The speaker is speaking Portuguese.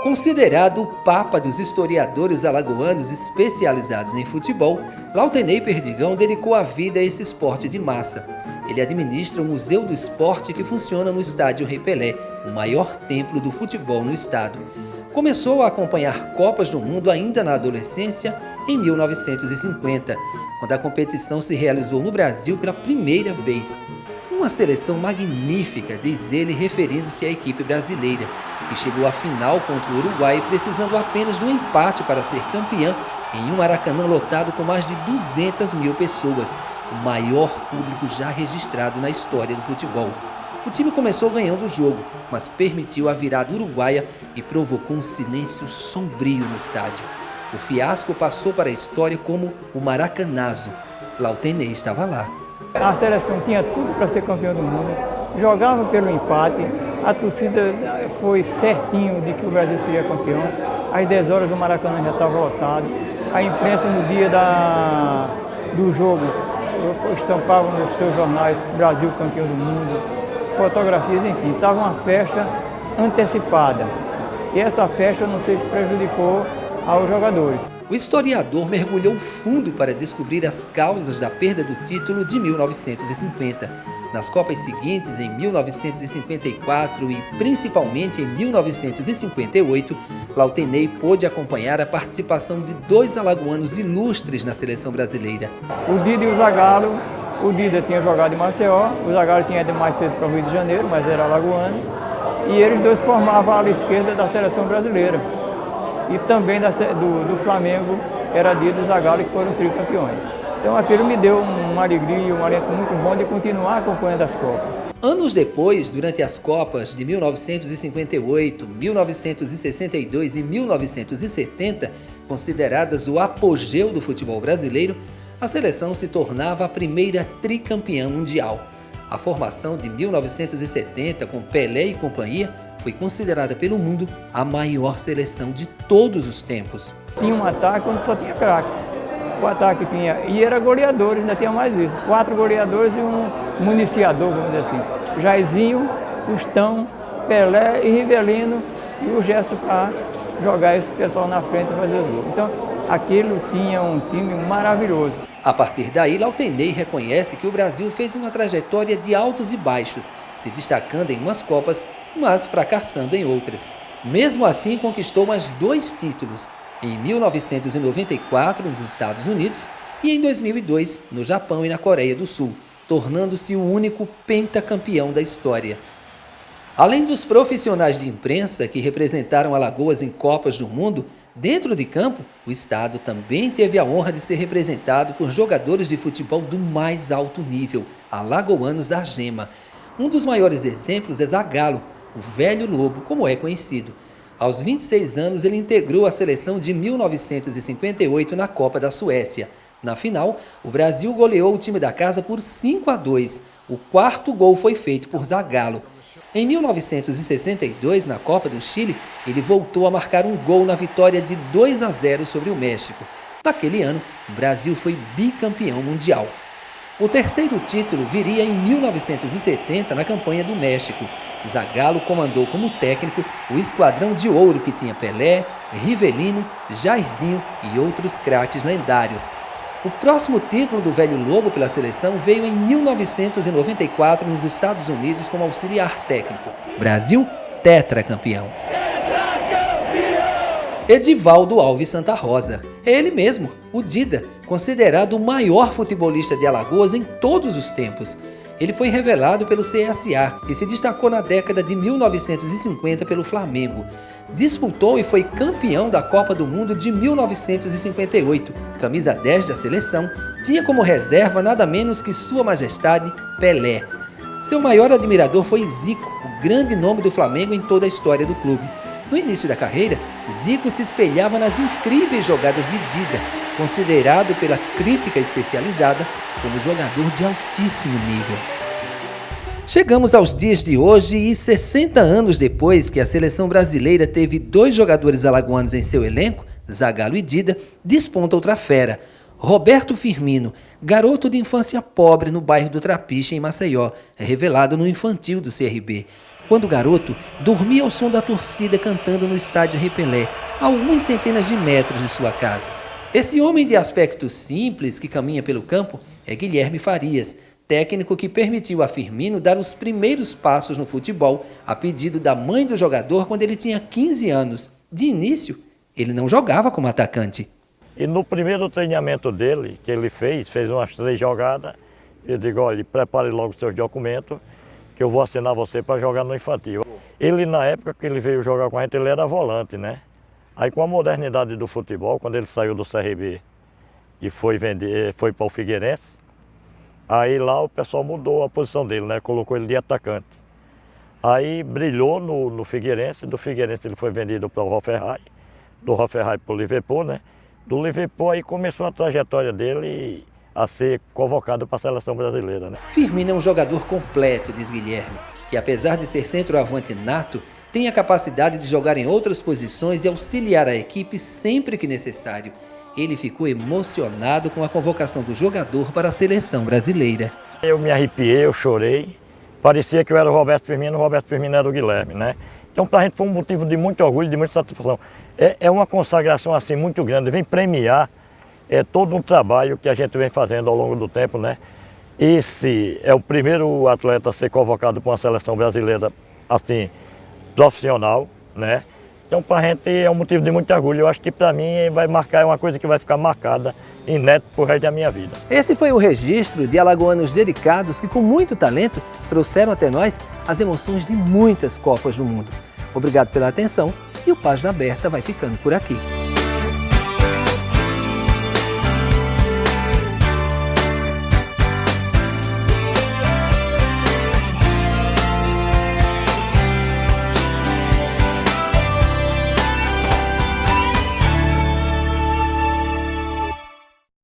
Considerado o papa dos historiadores alagoanos especializados em futebol, Lautenei Perdigão dedicou a vida a esse esporte de massa. Ele administra o Museu do Esporte que funciona no Estádio Rei Pelé, o maior templo do futebol no estado. Começou a acompanhar Copas do Mundo ainda na adolescência, em 1950, quando a competição se realizou no Brasil pela primeira vez. Uma seleção magnífica, diz ele, referindo-se à equipe brasileira, que chegou à final contra o Uruguai, precisando apenas do empate para ser campeã em um Maracanã lotado com mais de 200 mil pessoas, o maior público já registrado na história do futebol. O time começou ganhando o jogo, mas permitiu a virada uruguaia e provocou um silêncio sombrio no estádio. O fiasco passou para a história como o Maracanazo. Lautenei estava lá. A seleção tinha tudo para ser campeão do mundo, jogava pelo empate, a torcida foi certinho de que o Brasil seria campeão. Às 10 horas o Maracanã já estava lotado, a imprensa no dia do jogo estampava nos seus jornais Brasil campeão do mundo, fotografias, enfim, estava uma festa antecipada. E essa festa, não sei se prejudicou aos jogadores. O historiador mergulhou fundo para descobrir as causas da perda do título de 1950. Nas Copas seguintes, em 1954 e principalmente em 1958, Lautenei pôde acompanhar a participação de dois alagoanos ilustres na seleção brasileira. O Dida e o Zagallo. O Dida tinha jogado em Maceió, o Zagallo tinha ido mais cedo para o Rio de Janeiro, mas era alagoano. E eles dois formavam a ala esquerda da seleção brasileira. E também do Flamengo era Dida e Zagallo, que foram tricampeões. Então aquilo me deu uma alegria, um alento muito bom de continuar acompanhando as Copas. Anos depois, durante as Copas de 1958, 1962 e 1970, consideradas o apogeu do futebol brasileiro, a seleção se tornava a primeira tricampeã mundial. A formação de 1970, com Pelé e companhia, foi considerada pelo mundo a maior seleção de todos os tempos. Tinha um ataque onde só tinha craques. O ataque tinha, e era goleadores, ainda tinha mais isso, 4 goleadores e um municiador, vamos dizer assim. Jairzinho, Tostão, Pelé e Rivelino, e o Gesto para jogar esse pessoal na frente e fazer os gols. Então, aquilo tinha um time maravilhoso. A partir daí, Lautenei reconhece que o Brasil fez uma trajetória de altos e baixos, se destacando em umas Copas, mas fracassando em outras. Mesmo assim, conquistou mais 2 títulos, em 1994 nos Estados Unidos e em 2002 no Japão e na Coreia do Sul, tornando-se o único pentacampeão da história. Além dos profissionais de imprensa que representaram Alagoas em Copas do Mundo, dentro de campo, o estado também teve a honra de ser representado por jogadores de futebol do mais alto nível, alagoanos da Gema. Um dos maiores exemplos é Zagallo, o velho lobo, como é conhecido. Aos 26 anos, ele integrou a seleção de 1958 na Copa da Suécia. Na final, o Brasil goleou o time da casa por 5-2. O 4º gol foi feito por Zagallo. Em 1962, na Copa do Chile, ele voltou a marcar um gol na vitória de 2-0 sobre o México. Naquele ano, o Brasil foi bicampeão mundial. O 3º título viria em 1970 na campanha do México. Zagallo comandou como técnico o esquadrão de ouro que tinha Pelé, Rivelino, Jairzinho e outros craques lendários. O próximo título do Velho Lobo pela seleção veio em 1994 nos Estados Unidos como auxiliar técnico. Brasil, tetracampeão. Edivaldo Alves Santa Rosa. É ele mesmo, o Dida, considerado o maior futebolista de Alagoas em todos os tempos. Ele foi revelado pelo CSA e se destacou na década de 1950 pelo Flamengo. Disputou e foi campeão da Copa do Mundo de 1958. Camisa 10 da seleção, tinha como reserva nada menos que Sua Majestade Pelé. Seu maior admirador foi Zico, o grande nome do Flamengo em toda a história do clube. No início da carreira, Zico se espelhava nas incríveis jogadas de Dida, considerado pela crítica especializada como jogador de altíssimo nível. Chegamos aos dias de hoje e 60 anos depois que a seleção brasileira teve 2 jogadores alagoanos em seu elenco, Zagallo e Dida, desponta outra fera, Roberto Firmino, garoto de infância pobre no bairro do Trapiche, em Maceió, é revelado no infantil do CRB. Quando garoto, dormia ao som da torcida cantando no estádio Rei Pelé, a algumas centenas de metros de sua casa. Esse homem de aspecto simples que caminha pelo campo é Guilherme Farias, técnico que permitiu a Firmino dar os primeiros passos no futebol a pedido da mãe do jogador quando ele tinha 15 anos. De início, ele não jogava como atacante. E no primeiro treinamento dele, que ele fez umas 3 jogadas, eu digo, olha, prepare logo seus documentos, que eu vou assinar você para jogar no infantil. Ele, na época que ele veio jogar com a gente, ele era volante, né? Aí com a modernidade do futebol, quando ele saiu do CRB e foi para o Figueirense, aí lá o pessoal mudou a posição dele, né? Colocou ele de atacante. Aí brilhou no Figueirense, do Figueirense ele foi vendido para o Hoffenheim, do Hoffenheim para o Liverpool, né? Do Liverpool aí começou a trajetória dele a ser convocado para a seleção brasileira, né? Firmino é um jogador completo, diz Guilherme, que apesar de ser centroavante nato, tem a capacidade de jogar em outras posições e auxiliar a equipe sempre que necessário. Ele ficou emocionado com a convocação do jogador para a seleção brasileira. Eu me arrepiei, eu chorei. Parecia que eu era o Roberto Firmino era o Guilherme, né? Então para a gente foi um motivo de muito orgulho, de muita satisfação. É uma consagração assim muito grande, vem premiar todo um trabalho que a gente vem fazendo ao longo do tempo, né? Esse é o primeiro atleta a ser convocado para uma seleção brasileira assim, profissional, né? Então para a gente é um motivo de muito orgulho. Eu acho que para mim vai marcar, é uma coisa que vai ficar marcada e neto pro resto da minha vida. Esse foi o registro de alagoanos dedicados que com muito talento trouxeram até nós as emoções de muitas Copas do Mundo. Obrigado pela atenção e o Página Aberta vai ficando por aqui.